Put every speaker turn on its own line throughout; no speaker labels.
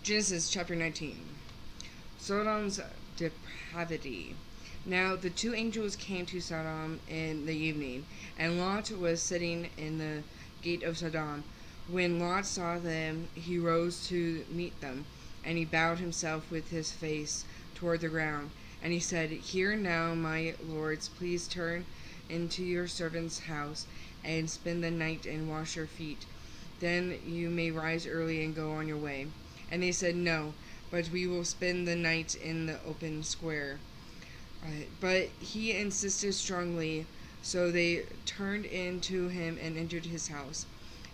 Genesis chapter 19. Sodom's depravity. Now the two angels came to Sodom in the evening, and Lot was sitting in the gate of Sodom. When Lot saw them, he rose to meet them, and he bowed himself with his face toward the ground. And he said, "Hear now, my lords, please turn into your servant's house, and spend the night and wash your feet. Then you may rise early and go on your way." And they said, "No, but we will spend the night in the open square." But he insisted strongly, so they turned in to him and entered his house.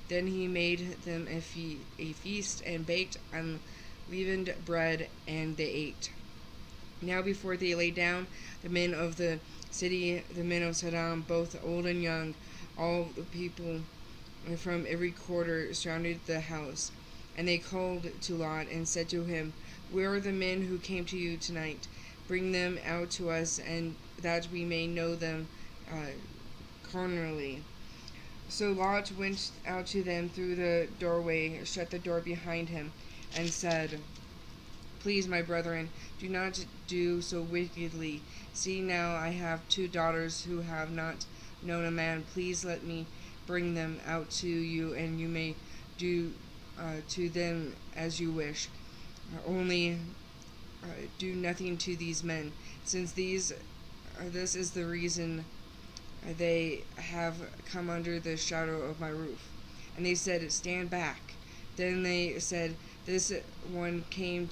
Then he made them a feast and baked unleavened bread, and they ate. Now before they lay down, the men of the city, the men of Sodom, both old and young, all the people from every quarter surrounded the house. And they called to Lot and said to him, "Where are the men who came to you tonight? Bring them out to us, and that we may know them carnally." So Lot went out to them through the doorway, shut the door behind him, and said, "Please, my brethren, do not do so wickedly. See, now I have 2 daughters who have not known a man. Please let me bring them out to you, and you may do to them as you wish. Only do nothing to these men, since this is the reason they have come under the shadow of my roof." And they said, "Stand back." Then they said, "This one came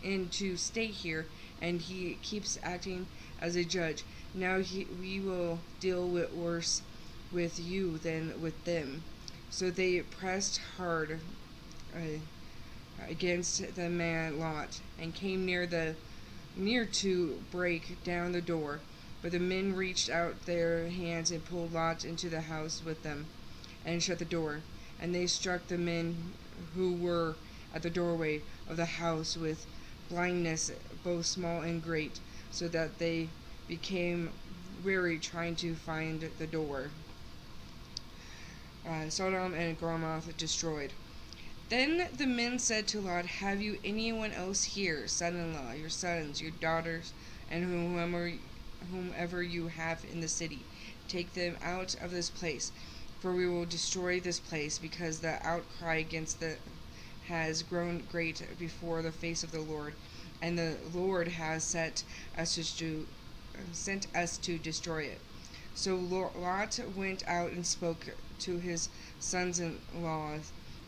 in to stay here, and he keeps acting as a judge. Now we will deal worse with you than with them." So they pressed hard against the man Lot, and came near to break down the door. But the men reached out their hands and pulled Lot into the house with them, and shut the door. And they struck the men who were at the doorway of the house with blindness, both small and great, so that they became weary trying to find the door. Sodom and Gomorrah destroyed. Then the men said to Lot, "Have you anyone else here, son-in-law, your sons, your daughters, and whomever you have in the city? Take them out of this place, for we will destroy this place, because the outcry against it has grown great before the face of the Lord, and the Lord has sent us to destroy it." So Lot went out and spoke to his sons-in-law,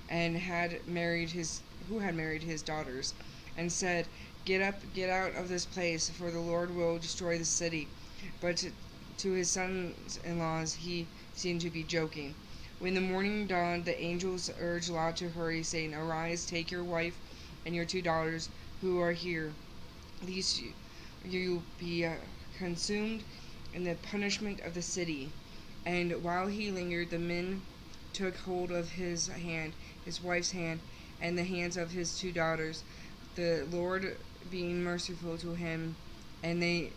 and who had married his daughters, and said, "Get up, get out of this place, for the Lord will destroy the city." But to his sons-in-laws he seemed to be joking. When the morning dawned, the angels urged Lot to hurry, saying, "Arise, take your wife and your 2 daughters who are here, lest you be consumed in the punishment of the city." And while he lingered, the men took hold of his wife's hand, and the hands of his 2 daughters, the Lord being merciful to him, and they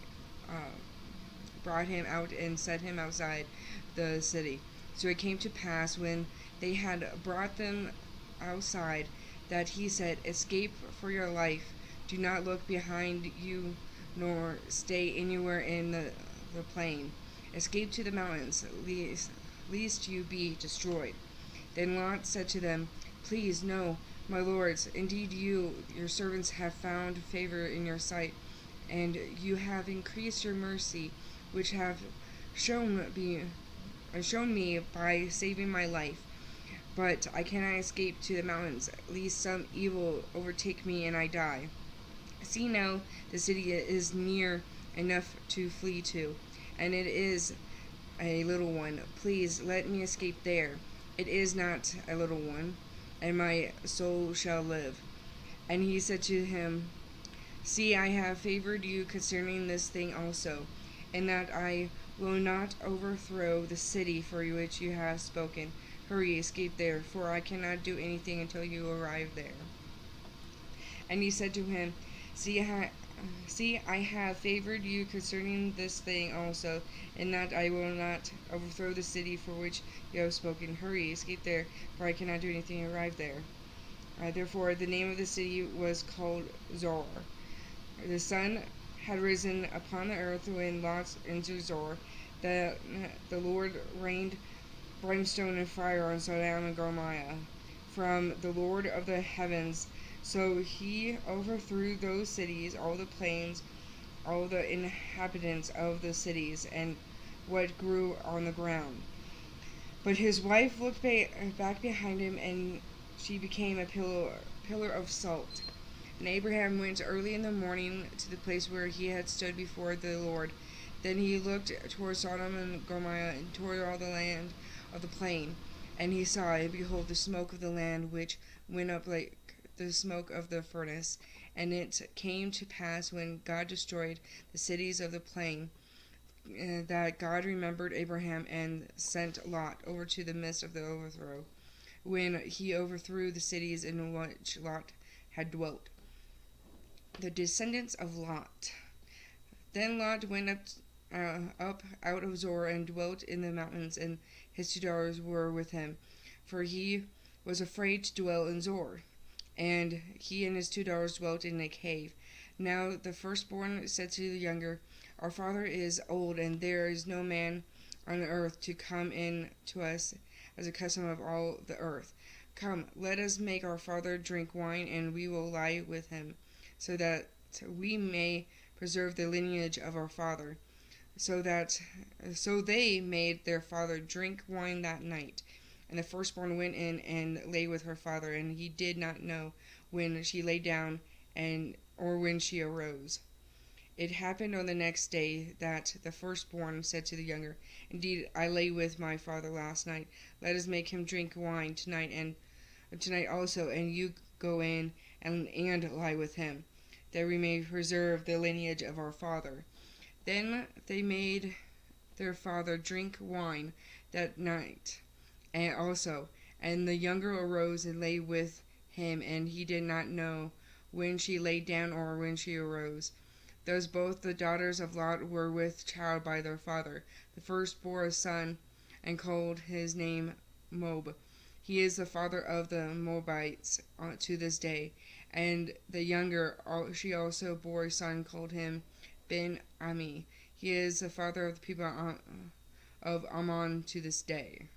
brought him out and set him outside the city. So it came to pass, when they had brought them outside, that he said, "Escape for your life. Do not look behind you, nor stay anywhere in the plain. Escape to the mountains, lest you be destroyed." Then Lot said to them, "Please, no, my lords. Indeed, your servants have found favor in your sight, and you have increased your mercy, which have shown me by saving my life. But I cannot escape to the mountains, lest some evil overtake me and I die. See now, the city is near enough to flee to, and it is a little one. Please let me escape there. It is not a little one, and my soul shall live." And he said to him, "See, I have favored you concerning this thing also, in that I will not overthrow the city for which you have spoken. Hurry, escape there, for I cannot do anything until you arrive there." And he said to him, See, I have favored you concerning this thing also, in that I will not overthrow the city for which you have spoken. Hurry, escape there, for I cannot do anything, arrive there. Therefore, the name of the city was called Zoar. The sun had risen upon the earth when Lot entered Zoar. The Lord rained brimstone and fire on Sodom and Gomorrah from the Lord of the heavens. So he overthrew those cities, all the plains, all the inhabitants of the cities, and what grew on the ground. But his wife looked back behind him, and she became a pillar of salt. And Abraham went early in the morning to the place where he had stood before the Lord. Then he looked toward Sodom and Gomorrah, and toward all the land of the plain. And he saw, and behold, the smoke of the land which went up like the smoke of the furnace. And it came to pass, when God destroyed the cities of the plain, that God remembered Abraham and sent Lot over to the midst of the overthrow, when he overthrew the cities in which Lot had dwelt. The descendants of Lot. Then Lot went up out of Zoar and dwelt in the mountains, and his 2 daughters were with him, for he was afraid to dwell in Zoar. And he and his 2 daughters dwelt in a cave. Now the firstborn said to the younger, Our father is old, and there is no man on the earth to come in to us as a custom of all the earth. Come, let us make our father drink wine, and we will lie with him, so that we may preserve the lineage of our father. So they made their father drink wine that night. And the firstborn went in and lay with her father, and he did not know when she lay down or when she arose. It happened on the next day that the firstborn said to the younger, Indeed, I lay with my father last night. Let us make him drink wine tonight also, and you go in and lie with him, that we may preserve the lineage of our father. Then they made their father drink wine that night and the younger arose and lay with him, and he did not know when she lay down or when she arose. Thus both the daughters of Lot were with child by their father. The first bore a son, and called his name Moab. He is the father of the Moabites to this day. And the younger, she also bore a son, called him Ben-Ami. He is the father of the people of Ammon to this day.